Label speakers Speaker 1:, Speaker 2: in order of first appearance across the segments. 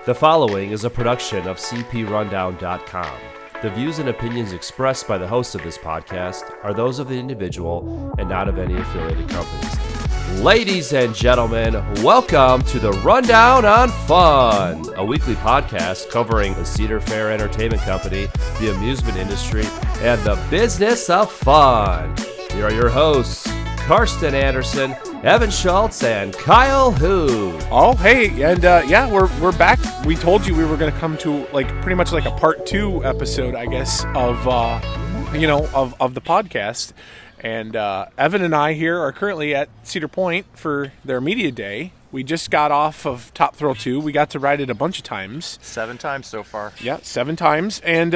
Speaker 1: The following is a production of cprundown.com. The views and opinions expressed by the host of this podcast are those of the individual and not of any affiliated companies. Ladies and gentlemen, welcome to the Rundown on Fun, a weekly podcast covering the Cedar Fair Entertainment Company, the amusement industry, and the business of fun. Here are your hosts, Carsten Anderson, Evan Schultz, and Kyle Hu.
Speaker 2: Oh, hey, and we're back. We told you we were going to come to pretty much like a part 2 episode, I guess, of the podcast. And Evan and I here are currently at Cedar Point for their media day. We just got off of Top Thrill 2. We got to ride it a bunch of times.
Speaker 3: 7 times so far.
Speaker 2: Yeah, 7 times. And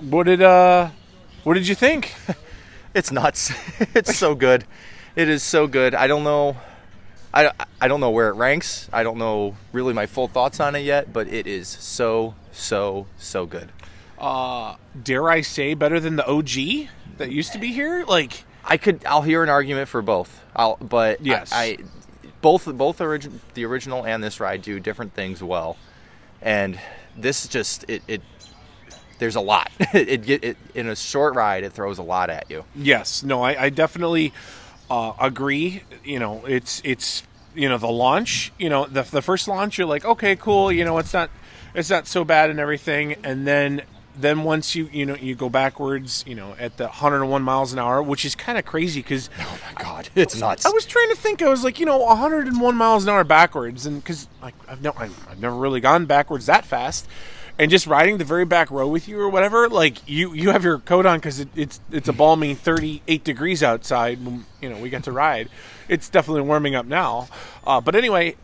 Speaker 2: what did you think?
Speaker 3: It's nuts. It's so good. It is so good. I don't know. I don't know where it ranks. I don't know really my full thoughts on it yet, but it is so good.
Speaker 2: Dare I say better than the OG that used to be here?
Speaker 3: I'll hear an argument for both.
Speaker 2: Yes.
Speaker 3: Both the original and this ride do different things well, and this just it there's a lot. It in a short ride, it throws a lot at you.
Speaker 2: Yes. No, I definitely agree. It's the launch. The first launch, you're like, okay, cool. It's not so bad and everything, and then once you go backwards, at the 101 miles an hour, which is kind of crazy because,
Speaker 3: oh my God, it's nuts.
Speaker 2: I was trying to think. I was like, 101 miles an hour backwards, and because I've never really gone backwards that fast, and just riding the very back row with you or whatever, you have your coat on because it's a balmy 38 degrees outside. When, we got to ride. It's definitely warming up now, but anyway,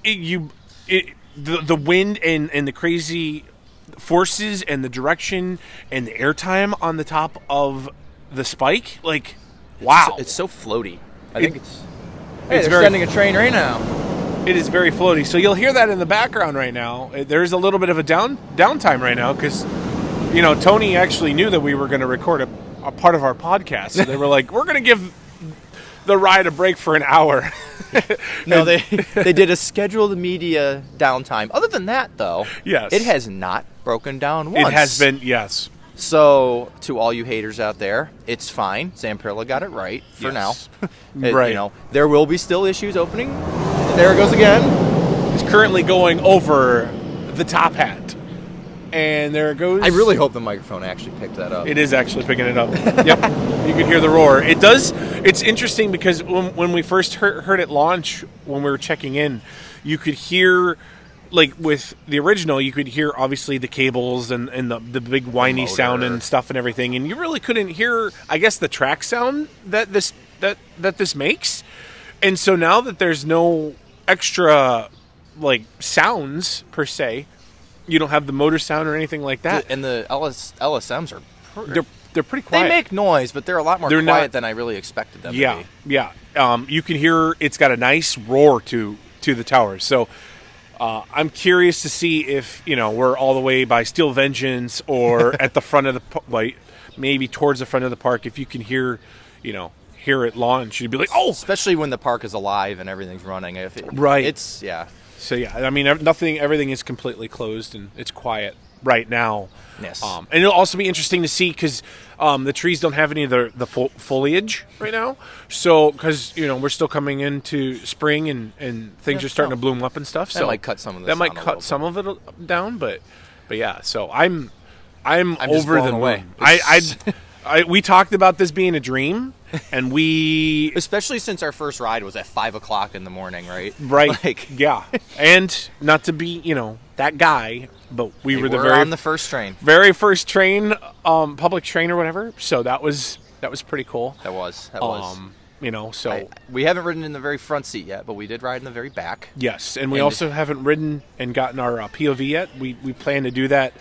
Speaker 2: the wind and the crazy forces and the direction and the airtime on the top of the spike, wow.
Speaker 3: It's so floaty. I think it's
Speaker 2: they're
Speaker 3: sending a train right now.
Speaker 2: It is very floaty. So you'll hear that in the background right now. There's a little bit of a downtime right now because, Tony actually knew that we were going to record a part of our podcast. So they were like, we're going to give the ride a break for an hour.
Speaker 3: No, they did a scheduled media downtime. Other than that, though,
Speaker 2: yes,
Speaker 3: it has not broken down once.
Speaker 2: It has been, yes.
Speaker 3: So, to all you haters out there, it's fine. Zamperla got it right for now.
Speaker 2: Right.
Speaker 3: There will be still issues opening. There it goes again.
Speaker 2: It's currently going over the top hat. And there it goes.
Speaker 3: I really hope the microphone actually picked that up.
Speaker 2: It is actually picking it up. Yep. You can hear the roar. It does. It's interesting because when we first heard it launch, when we were checking in, you could hear, with the original, you could hear obviously the cables and the big whiny sound and stuff and everything. And you really couldn't hear, I guess, the track sound that this makes. And so now that there's no extra sounds per se, you don't have the motor sound or anything like that.
Speaker 3: And the LSMs are
Speaker 2: they're pretty quiet.
Speaker 3: They make noise, but they're a lot more quiet than I really expected them to be.
Speaker 2: Yeah. You can hear it's got a nice roar to the towers. So I'm curious to see if we're all the way by Steel Vengeance or at the front of the maybe towards the front of the park. If you can hear it launch, you'd be like, oh!
Speaker 3: Especially when the park is alive and everything's running.
Speaker 2: Right.
Speaker 3: It's, yeah.
Speaker 2: So, yeah, I mean, everything is completely closed and it's quiet right now.
Speaker 3: Yes.
Speaker 2: And it'll also be interesting to see because the trees don't have any of the foliage right now. So, because, we're still coming into spring and things are starting to bloom up and stuff. So
Speaker 3: that might cut some of this.
Speaker 2: That might cut some of it down, but yeah. So I'm over the
Speaker 3: moon.
Speaker 2: We talked about this being a dream, and we...
Speaker 3: Especially since our first ride was at 5 o'clock in the morning, right?
Speaker 2: Right, yeah. And not to be, that guy, but we were
Speaker 3: on the first train.
Speaker 2: Very first train, public train or whatever, so that was pretty cool.
Speaker 3: That was.
Speaker 2: So...
Speaker 3: we haven't ridden in the very front seat yet, but we did ride in the very back.
Speaker 2: Yes, and we also haven't ridden and gotten our POV yet. We plan to do that.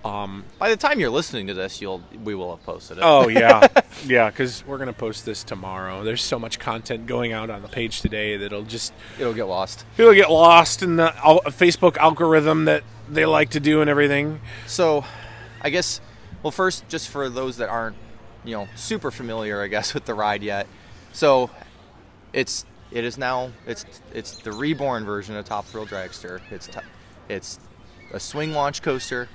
Speaker 3: By the time you're listening to this, we will have posted it.
Speaker 2: Oh, yeah. Yeah, because we're going to post this tomorrow. There's so much content going out on the page today that it'll
Speaker 3: get lost.
Speaker 2: It'll get lost in the Facebook algorithm that they like to do and everything.
Speaker 3: So, I guess, first, just for those that aren't, super familiar, I guess, with the ride yet. So, it's the reborn version of Top Thrill Dragster. It's a swing launch coaster.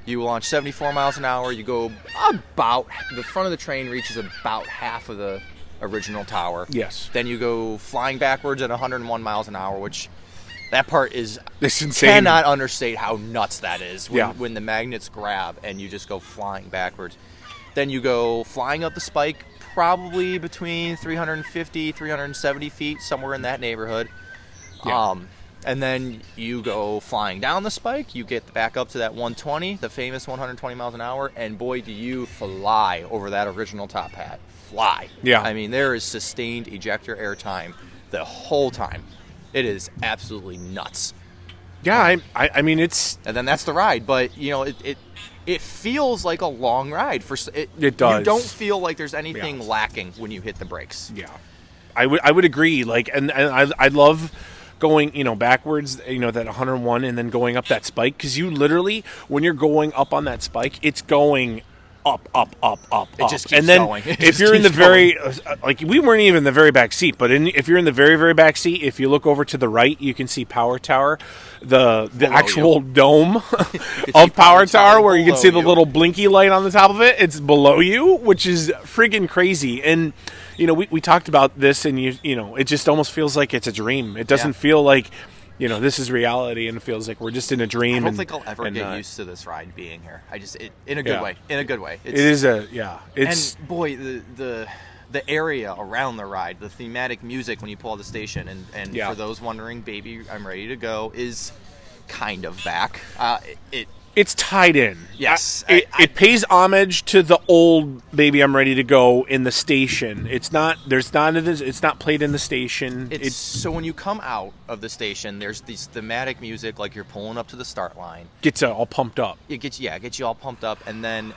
Speaker 3: You launch 74 miles an hour. You go about, the front of the train reaches about half of the original tower.
Speaker 2: Yes.
Speaker 3: Then you go flying backwards at 101 miles an hour, which that part is,
Speaker 2: it's insane.
Speaker 3: Cannot understate how nuts that is
Speaker 2: Yeah.
Speaker 3: when the magnets grab and you just go flying backwards. Then you go flying up the spike, probably between 350, 370 feet, somewhere in that neighborhood.
Speaker 2: Yeah.
Speaker 3: And then you go flying down the spike. You get back up to that 120, the famous 120 miles an hour, and boy, do you fly over that original top hat. Fly.
Speaker 2: Yeah.
Speaker 3: I mean, there is sustained ejector air time the whole time. It is absolutely nuts.
Speaker 2: Yeah, I mean, it's...
Speaker 3: And then that's the ride, but, you know, it feels like a long ride.
Speaker 2: It does.
Speaker 3: You don't feel like there's anything lacking when you hit the brakes.
Speaker 2: Yeah. I would agree. Like, and I love going, you know, backwards, you know, that 101 and then going up that spike, because you literally, when you're going up on that spike, it's going up.
Speaker 3: It just keeps
Speaker 2: and then
Speaker 3: going.
Speaker 2: If you're in the very, like, we weren't even in the very back seat, but if you're in the very, very back seat, if you look over to the right, you can see Power Tower, the actual dome of Power Tower, where you can see the little blinky light on the top of it. It's below you, which is friggin' crazy. And you know, we talked about this, and you know, it just almost feels like it's a dream. It doesn't feel like, you know, this is reality, and it feels like we're just in a dream.
Speaker 3: I don't think I'll ever get used to this ride being here. In a good way. In a good way.
Speaker 2: It's,
Speaker 3: and boy, the area around the ride, the thematic music when you pull out the station, and for those wondering, Baby, I'm Ready to Go is kind of back.
Speaker 2: It's tied in.
Speaker 3: Yes.
Speaker 2: It pays homage to the old Baby I'm Ready to Go in the station. It's not played in the station.
Speaker 3: So when you come out of the station, there's this thematic music, like you're pulling up to the start line.
Speaker 2: Gets all pumped up.
Speaker 3: It gets you all pumped up, and then,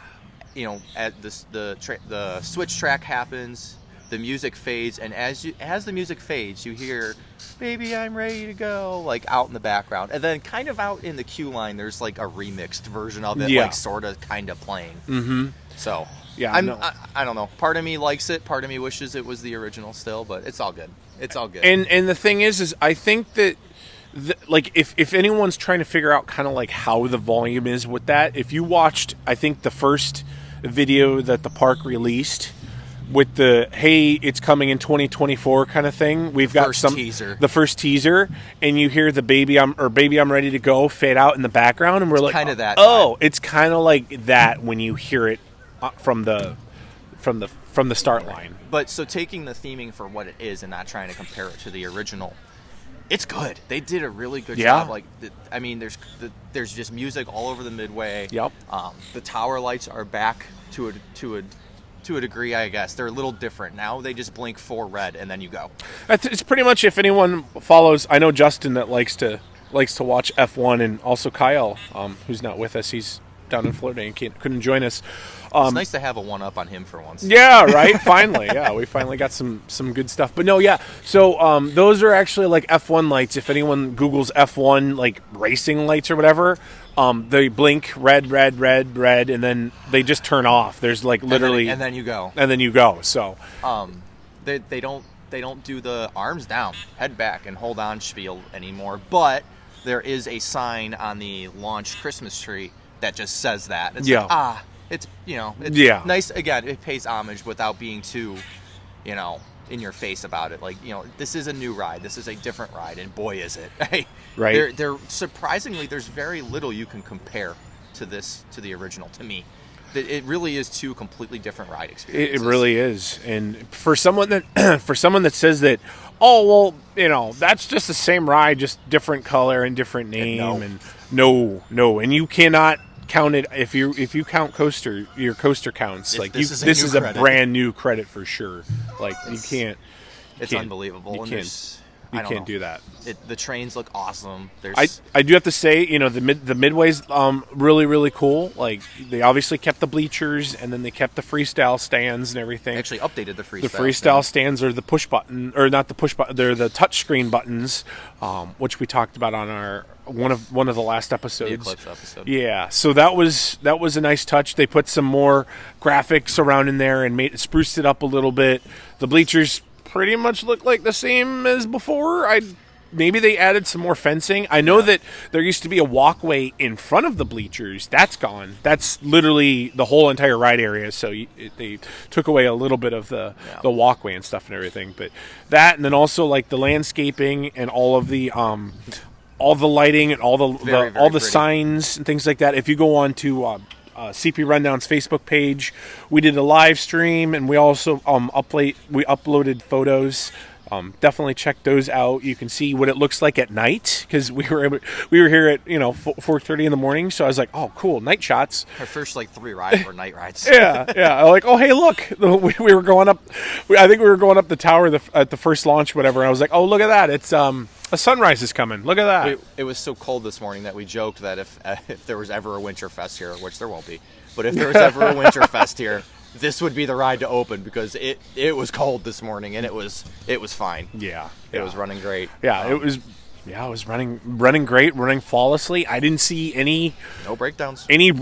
Speaker 3: you know, at the switch track happens, the music fades, and as the music fades, you hear Baby I'm Ready to Go, like, out in the background. And then kind of out in the queue line, there's like a remixed version of it, like sort of kind of playing. Mm-hmm. So I don't know. Part of me likes it, part of me wishes it was the original still, but it's all good. It's all good.
Speaker 2: And the thing is I think that like, if anyone's trying to figure out kind of like how the volume is with that, if you watched, I think, the first video that the park released with the, hey, it's coming in 2024 kind of thing, we've got the first teaser, and you hear the Baby I'm Ready to Go fade out in the background, and we're like, kind of that. Oh, it's kind of like that when you hear it from the start line.
Speaker 3: But so taking the theming for what it is and not trying to compare it to the original, it's good. They did a really good job. Like, I mean, there's just music all over the midway.
Speaker 2: Yep.
Speaker 3: The tower lights are back to a degree, I guess. They're a little different now. They just blink 4 red and then you go.
Speaker 2: It's pretty much, if anyone follows, I know Justin that likes to watch F1, and also Kyle, who's not with us. He's down in Florida and couldn't join us.
Speaker 3: It's nice to have a one-up on him for once.
Speaker 2: Yeah, right? Finally. Yeah, we finally got some good stuff. But no, yeah. So those are actually like F1 lights. If anyone Googles F1, like racing lights or whatever, they blink red, and then they just turn off. There's like literally...
Speaker 3: And then you go.
Speaker 2: And then you go, so...
Speaker 3: They don't do the arms down, head back, and hold on spiel anymore. But there is a sign on the launch Christmas tree that just says that. It's like, it's, you know, it's nice. Again, it pays homage without being too, you know, in your face about it. Like, you know, this is a new ride. This is a different ride, and boy, is it.
Speaker 2: Right.
Speaker 3: They're surprisingly, there's very little you can compare to the original, to me. It really is 2 completely different ride experiences.
Speaker 2: It really is. And for someone that says that, oh, well, you know, that's just the same ride, just different color and different name, and no, and you cannot count it if you count your coaster counts. Like, this is a brand new credit for sure. Like, you can't.
Speaker 3: It's unbelievable.
Speaker 2: You can't do that.
Speaker 3: The trains look awesome.
Speaker 2: I do have to say, you know, the midway's really, really cool. Like, they obviously kept the bleachers, and then they kept the freestyle stands and everything.
Speaker 3: They actually updated the freestyle.
Speaker 2: The freestyle stands are the push button, or not the push button. They're the touchscreen buttons, which we talked about on our one of the last episodes.
Speaker 3: The Eclipse episode.
Speaker 2: Yeah, so that was a nice touch. They put some more graphics around in there and spruced it up a little bit. The bleachers pretty much look like the same as before. maybe they added some more fencing. I know that there used to be a walkway in front of the bleachers. That's gone. That's literally the whole entire ride area. So they took away a little bit of the walkway and stuff and everything. But that, and then also like the landscaping and all the lighting and all the signs and things like that. If you go on to CP Rundown's Facebook page, we did a live stream, and we also uploaded photos. Definitely check those out. You can see what it looks like at night, because we were here at 4:30 in the morning. So I was like, oh, cool, night shots.
Speaker 3: Our first 3 rides were night rides.
Speaker 2: yeah. Like, oh, hey, look, we were going up. I think we were going up the tower at the first launch, whatever. And I was like, oh, look at that, it's a sunrise is coming. Look at that.
Speaker 3: It was so cold this morning that we joked that if there was ever a Winterfest here, which there won't be, but if there was ever a Winterfest here, this would be the ride to open, because it was cold this morning, and it was fine.
Speaker 2: Yeah.
Speaker 3: It was running great.
Speaker 2: Yeah, it was running great, running flawlessly. I didn't see
Speaker 3: no breakdowns,
Speaker 2: any extra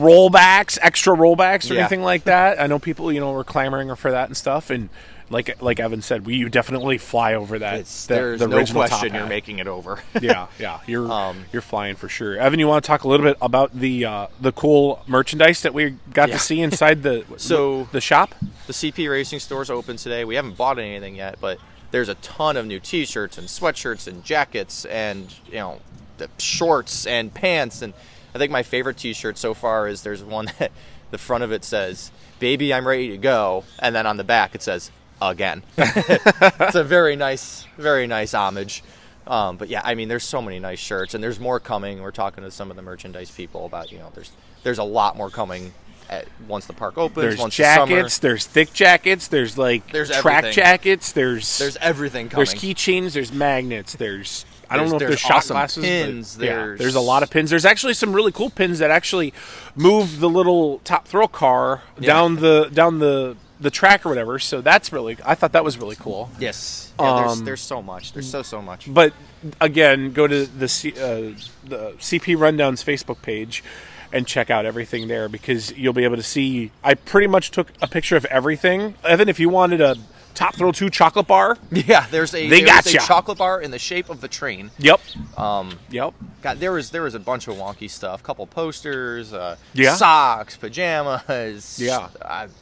Speaker 2: rollbacks or anything like that. I know people, were clamoring for that and stuff, and like Evan said, you definitely fly over that.
Speaker 3: There's no question you're making it over.
Speaker 2: yeah, you're flying for sure. Evan, you want to talk a little bit about the cool merchandise that we got to see inside the shop?
Speaker 3: The CP Racing Store's open today. We haven't bought anything yet, but there's a ton of new T-shirts and sweatshirts and jackets and the shorts and pants. And I think my favorite T-shirt so far is there's one that the front of it says, "Baby, I'm ready to go," and then on the back it says, "Again." It's a very nice homage. But yeah, I mean, there's so many nice shirts, and there's more coming. We're talking to some of the merchandise people about there's a lot more coming once the park opens.
Speaker 2: There's
Speaker 3: once
Speaker 2: jackets, there's thick jackets, there's track
Speaker 3: everything.
Speaker 2: Jackets, there's
Speaker 3: everything coming.
Speaker 2: There's keychains, there's magnets, I don't know if there's shot
Speaker 3: awesome
Speaker 2: glasses.
Speaker 3: Pins.
Speaker 2: There's a lot of pins. There's actually some really cool pins that actually move the little top thrill car down the track or whatever. So I thought that was really cool.
Speaker 3: Yes. Yeah, there's so much. There's so much.
Speaker 2: But again, go to the CP Rundown's Facebook page and check out everything there, because you'll be able to see. I pretty much took a picture of everything. Evan, if you wanted a Top Thrill 2 chocolate bar.
Speaker 3: Yeah, there's a chocolate bar in the shape of the train.
Speaker 2: Yep.
Speaker 3: Yep. God, there was a bunch of wonky stuff. A couple posters, socks, pajamas,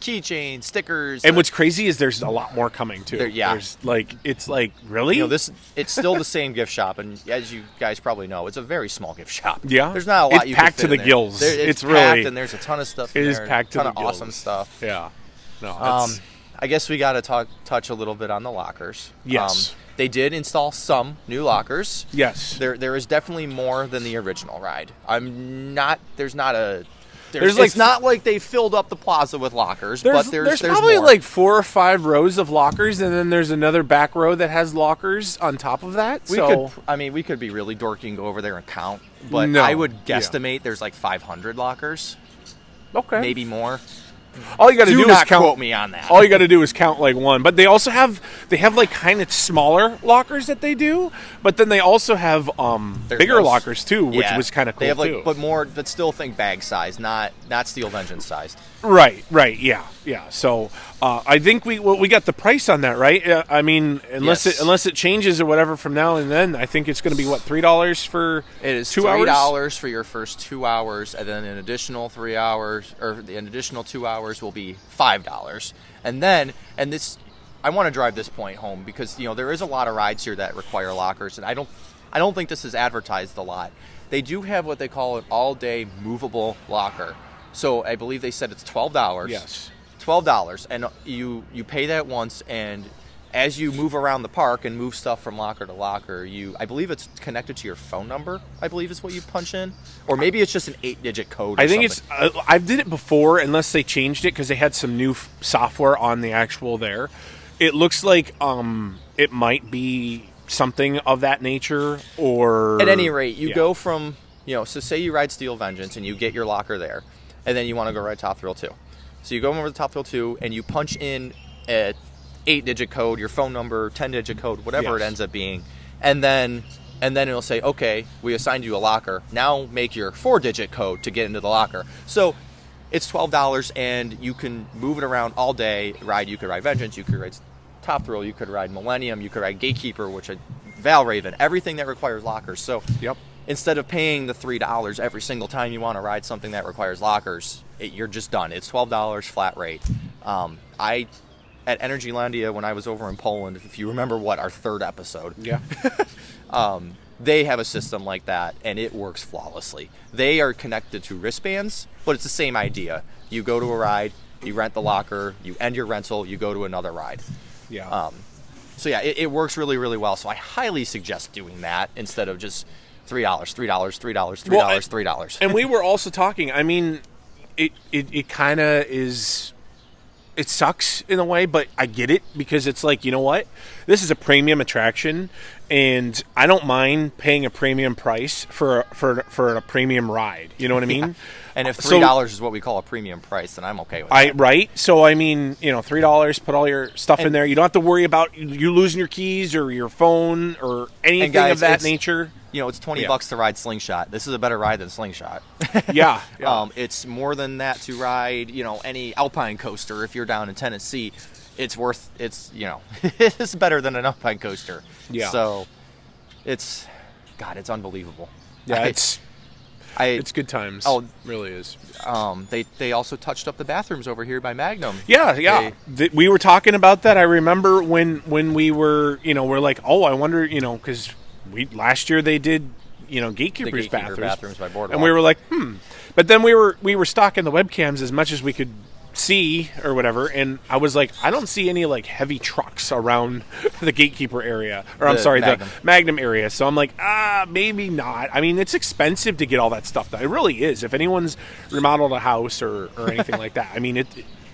Speaker 3: keychains, stickers.
Speaker 2: And what's crazy is there's a lot more coming too. There's it's really?
Speaker 3: It's still the same gift shop, and as you guys probably know, it's a very small gift shop.
Speaker 2: Yeah.
Speaker 3: There's not a lot
Speaker 2: you can fit
Speaker 3: to the
Speaker 2: in there. Gills.
Speaker 3: It's packed, really, and there's a ton of stuff.
Speaker 2: It is packed to the gills.
Speaker 3: A ton of awesome stuff.
Speaker 2: Yeah. No.
Speaker 3: I guess we got to touch a little bit on the lockers.
Speaker 2: Yes.
Speaker 3: They did install some new lockers.
Speaker 2: Yes.
Speaker 3: There is definitely more than the original ride. It's not like they filled up the plaza with lockers, but there's
Speaker 2: probably
Speaker 3: more.
Speaker 2: like 4 or 5 rows of lockers, and then there's another back row that has lockers on top of that.
Speaker 3: We could be really dorky and go over there and count, but I would guesstimate there's like 500 lockers.
Speaker 2: Okay.
Speaker 3: Maybe more.
Speaker 2: All you got to do is count.
Speaker 3: Quote me on that.
Speaker 2: All you got to do is count like one. But they also have like kind of smaller lockers that they do. But then they also have bigger lockers too, which was kind of cool.
Speaker 3: They have
Speaker 2: too.
Speaker 3: but still think bag size, not steel engine sized.
Speaker 2: Right. Yeah. So I think we got the price on that, right? I mean, unless it changes or whatever from now and then, I think it's going to be what, $3 for 2 hours?
Speaker 3: $3 for your first 2 hours, and then an additional 3 hours, or an additional 2 hours will be $5. And this, I want to drive this point home, because there is a lot of rides here that require lockers, and I don't think this is advertised a lot. They do have what they call an all-day movable locker. So I believe they said it's $12.
Speaker 2: Yes.
Speaker 3: $12, and you pay that once, and as you move around the park and move stuff from locker to locker, I believe it's connected to your phone number, I believe is what you punch in. Or maybe it's just an 8-digit code or
Speaker 2: I think
Speaker 3: something.
Speaker 2: I did it before, unless they changed it, because they had some new software on the actual there. It looks like it might be something of that nature, or...
Speaker 3: At any rate, you go from, so say you ride Steel Vengeance and you get your locker there, and then you want to go ride Top Thrill 2. So you go over to Top Thrill 2 and you punch in a 8-digit code, your phone number, 10-digit code, whatever it ends up being, and then it'll say, okay, we assigned you a locker. Now make your 4-digit code to get into the locker. So it's $12, and you can move it around all day. You could ride Vengeance, you could ride Top Thrill, you could ride Millennium, you could ride Gatekeeper, which Valraven, everything that requires lockers. So
Speaker 2: Yep.
Speaker 3: instead of paying the $3 every single time you want to ride something that requires lockers, you're just done. It's $12 flat rate. At Energylandia, when I was over in Poland, if you remember our third episode,
Speaker 2: Yeah.
Speaker 3: they have a system like that, and it works flawlessly. They are connected to wristbands, but it's the same idea. You go to a ride, you rent the locker, you end your rental, you go to another ride.
Speaker 2: Yeah.
Speaker 3: So yeah, it works really, really well. So I highly suggest doing that instead of just $3, $3, $3, $3, $3.
Speaker 2: And we were also talking, I mean, it kind of is, it sucks in a way, but I get it, because it's like, you know what? This is a premium attraction, and I don't mind paying a premium price for a premium ride. You know what I mean?
Speaker 3: Yeah. And if $3 is what we call a premium price, then I'm okay with that.
Speaker 2: Right? So, I mean, $3, put all your stuff in there. You don't have to worry about you losing your keys or your phone or anything
Speaker 3: guys,
Speaker 2: of that nature.
Speaker 3: It's $20 to ride Slingshot. This is a better ride than Slingshot.
Speaker 2: Yeah.
Speaker 3: It's more than that to ride, any Alpine coaster. If you're down in Tennessee, it's it's better than an Alpine coaster.
Speaker 2: Yeah.
Speaker 3: So it's unbelievable.
Speaker 2: Yeah, it's good times.
Speaker 3: Oh,
Speaker 2: it really is.
Speaker 3: They also touched up the bathrooms over here by Magnum.
Speaker 2: Yeah. We were talking about that. I remember when we were, we're like, oh, I wonder, because last year they did, Gatekeeper's
Speaker 3: bathrooms by Boardwalk.
Speaker 2: and we were like, But then we were stocking the webcams as much as we could see or whatever, and I was like, I don't see any like heavy trucks around the Gatekeeper area, or the Magnum area. So I'm like, maybe not. I mean, it's expensive to get all that stuff done. It really is. If anyone's remodeled a house or anything like that, I mean, it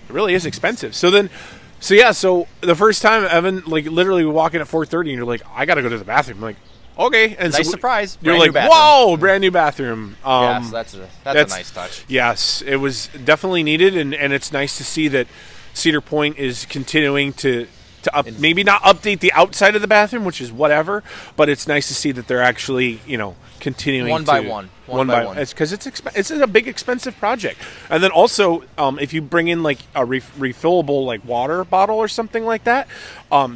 Speaker 2: really is expensive. So the first time, Evan, like literally we walk in at 4:30, and you're like, I got to go to the bathroom. I'm like, okay, and
Speaker 3: nice surprise.
Speaker 2: You're like, whoa, brand new bathroom.
Speaker 3: Yes, that's a nice touch.
Speaker 2: Yes, it was definitely needed, and it's nice to see that Cedar Point is continuing to maybe not update the outside of the bathroom, which is whatever, but it's nice to see that they're actually continuing
Speaker 3: one by one.
Speaker 2: It's because it's a big expensive project, and then also if you bring in like a refillable like water bottle or something like that,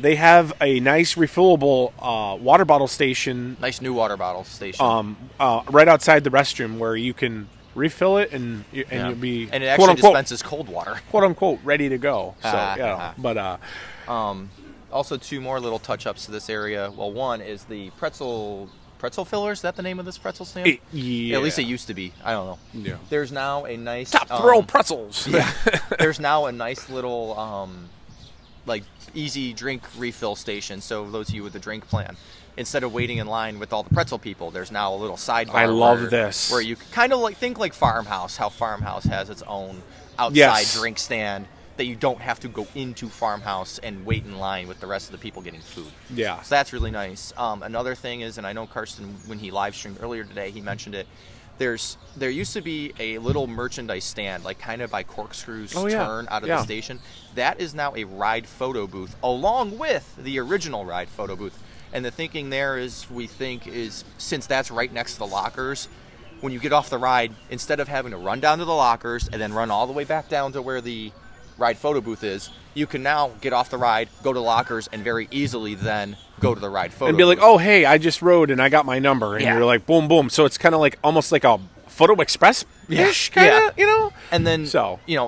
Speaker 2: they have a nice refillable water bottle station.
Speaker 3: Nice new water bottle station.
Speaker 2: Right outside the restroom where you can refill it and you'll be,
Speaker 3: and it actually dispenses cold water,
Speaker 2: quote unquote, ready to go. So but
Speaker 3: also two more little touch ups to this area. Well, one is the pretzel filler. Is that the name of this pretzel stand?
Speaker 2: Yeah.
Speaker 3: At least it used to be. I don't know.
Speaker 2: Yeah.
Speaker 3: There's now a nice
Speaker 2: top throw pretzels.
Speaker 3: Yeah. There's now a nice little like easy drink refill station. So those of you with the drink plan, instead of waiting in line with all the pretzel people, there's now a little sidebar.
Speaker 2: I love this.
Speaker 3: Where you kind of like think like Farmhouse. How Farmhouse has its own outside drink stand. That you don't have to go into Farmhouse and wait in line with the rest of the people getting food.
Speaker 2: Yeah.
Speaker 3: So that's really nice. Another thing is, and I know Carsten, when he live streamed earlier today, he mentioned it, there used to be a little merchandise stand, like kind of by Corkscrew's turn out of the station. That is now a ride photo booth, along with the original ride photo booth. And the thinking there is, since that's right next to the lockers, when you get off the ride, instead of having to run down to the lockers and then run all the way back down to where the ride photo booth is, you can now get off the ride, go to lockers, and very easily then go to the ride photo
Speaker 2: and be
Speaker 3: booth.
Speaker 2: like, oh, hey, I just rode and I got my number. And you're like, boom, boom. So it's kind of like almost like a Photo Express-ish kind of,
Speaker 3: And then,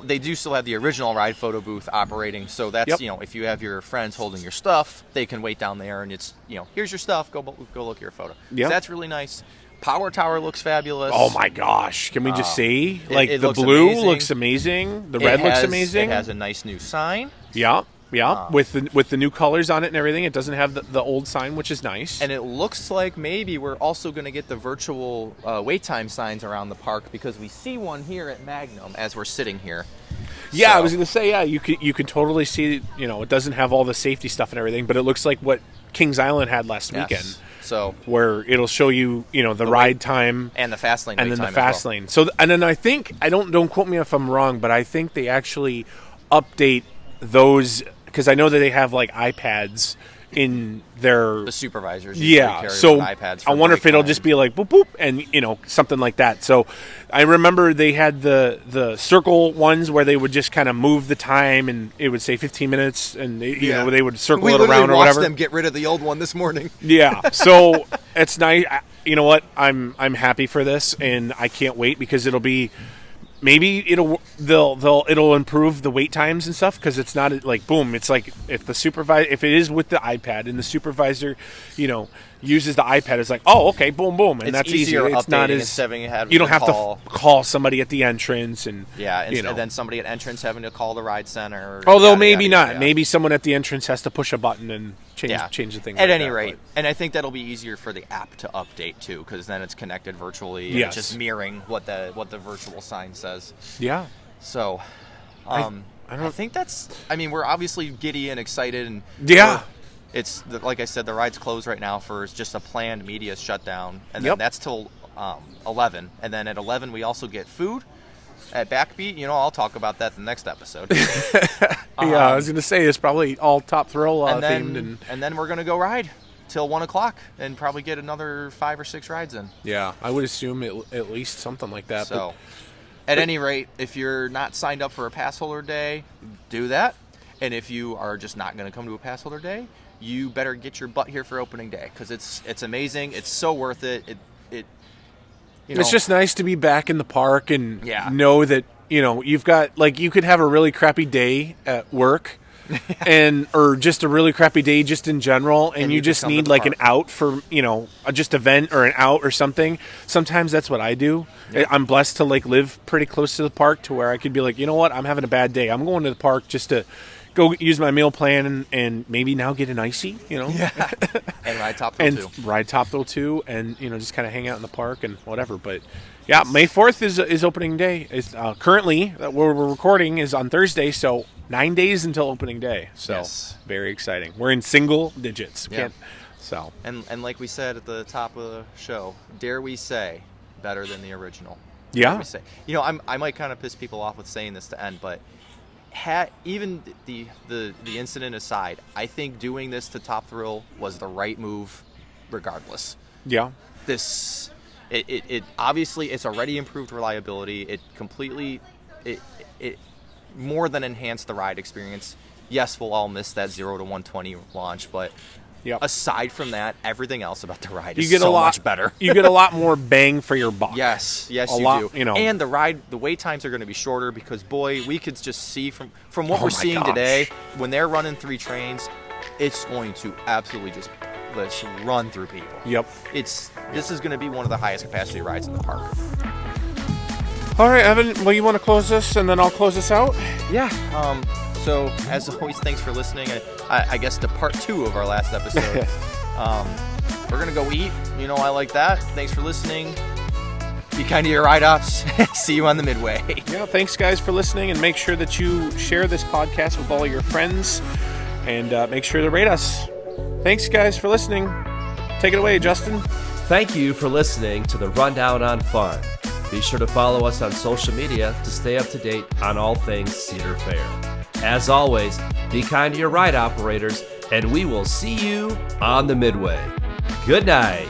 Speaker 3: they do still have the original ride photo booth operating. So that's, if you have your friends holding your stuff, they can wait down there and it's, here's your stuff, go look at your photo.
Speaker 2: Yep.
Speaker 3: So that's really nice. Power Tower looks fabulous.
Speaker 2: Oh my gosh! Can we just see? Like
Speaker 3: it
Speaker 2: the
Speaker 3: looks
Speaker 2: blue
Speaker 3: amazing.
Speaker 2: Looks amazing. The red looks amazing.
Speaker 3: It has a nice new sign.
Speaker 2: Yeah. With the new colors on it and everything. It doesn't have the old sign, which is nice.
Speaker 3: And it looks like maybe we're also going to get the virtual wait time signs around the park, because we see one here at Magnum as we're sitting here.
Speaker 2: Yeah, I was going to say, you can totally see. It doesn't have all the safety stuff and everything, but it looks like what Kings Island had last weekend.
Speaker 3: So
Speaker 2: where it'll show you, the ride time
Speaker 3: and the fast lane,
Speaker 2: and then the fast lane. So, and then I think don't quote me if I'm wrong, but I think they actually update those, because I know that they have like iPads in their
Speaker 3: The supervisors. usually carry
Speaker 2: so
Speaker 3: iPads.
Speaker 2: I wonder if it'll just be like boop boop and something like that. So I remember they had the circle ones where they would just kind of move the time and it would say 15 minutes and they would circle it around or whatever.
Speaker 3: Them get rid of the old one this morning.
Speaker 2: Yeah, so it's nice. You know what? I'm happy for this, and I can't wait because it'll be. Maybe it'll improve the wait times and stuff because it's not like boom. It's like if it is with the iPad and the supervisor, uses the iPad, it's like okay, boom, boom, and
Speaker 3: it's
Speaker 2: that's
Speaker 3: easier.
Speaker 2: It's not as you don't have to call somebody at the entrance and
Speaker 3: and then somebody at entrance having to call the ride center.
Speaker 2: Although maybe not. Maybe someone at the entrance has to push a button and change the thing.
Speaker 3: At any rate, and I think that'll be easier for the app to update too, because then it's connected virtually.
Speaker 2: Yes.
Speaker 3: It's just mirroring what the virtual sign says.
Speaker 2: Yeah.
Speaker 3: So, I think that's. I mean, we're obviously giddy and excited, and it's like I said, the ride's closed right now for just a planned media shutdown, and then that's till 11, and then at 11 we also get food. At Backbeat, I'll talk about that the next episode.
Speaker 2: I was going to say it's probably all Top Thrill themed.
Speaker 3: And then we're going to go ride till 1 o'clock and probably get another 5 or 6 rides in.
Speaker 2: Yeah, I would assume at least something like that.
Speaker 3: So, at any rate, if you're not signed up for a pass holder day, do that. And if you are just not going to come to a pass holder day, you better get your butt here for opening day because it's amazing. It's so worth it.
Speaker 2: It's just nice to be back in the park and know that, you've got, like, you could have a really crappy day at work or just a really crappy day just in general, and you just need, like, an out for, just a vent or an out or something. Sometimes that's what I do. Yeah. I'm blessed to, like, live pretty close to the park to where I could be like, you know what, I'm having a bad day. I'm going to the park just to go use my meal plan and maybe now get an icy,
Speaker 3: Yeah. And ride Top Thrill too.
Speaker 2: And ride Top Thrill too, and, just kind of hang out in the park and whatever. But, yeah, May 4th is opening day. Currently, where we're recording is on Thursday, so 9 days until opening day. So, Very exciting. We're in single digits.
Speaker 3: And like we said at the top of the show, dare we say, better than the original.
Speaker 2: Yeah.
Speaker 3: Dare we say. I might kind of piss people off with saying this to end, but even the incident aside, I think doing this to Top Thrill was the right move, regardless.
Speaker 2: Yeah.
Speaker 3: It obviously it's already improved reliability. It completely it more than enhanced the ride experience. Yes, we'll all miss that 0 to 120 launch, but aside from that, everything else about the ride is much better.
Speaker 2: You get a lot more bang for your buck.
Speaker 3: Yes, you do. And the wait times are going to be shorter because, boy, we could just see from what we're seeing today, when they're running 3 trains, it's going to absolutely just run through people.
Speaker 2: Yep.
Speaker 3: This is going to be one of the highest capacity rides in the park.
Speaker 2: All right, Evan, well, you want to close this and then I'll close this out?
Speaker 3: Yeah. So, as always, thanks for listening. I guess to part 2 of our last episode. We're going to go eat. I like that. Thanks for listening. Be kind to your ride-ups. See you on the Midway.
Speaker 2: Yeah, thanks, guys, for listening. And make sure that you share this podcast with all your friends. And make sure to rate us. Thanks, guys, for listening. Take it away, Justin.
Speaker 1: Thank you for listening to the Rundown on Fun. Be sure to follow us on social media to stay up to date on all things Cedar Fair. As always, be kind to your ride operators, and we will see you on the Midway. Good night.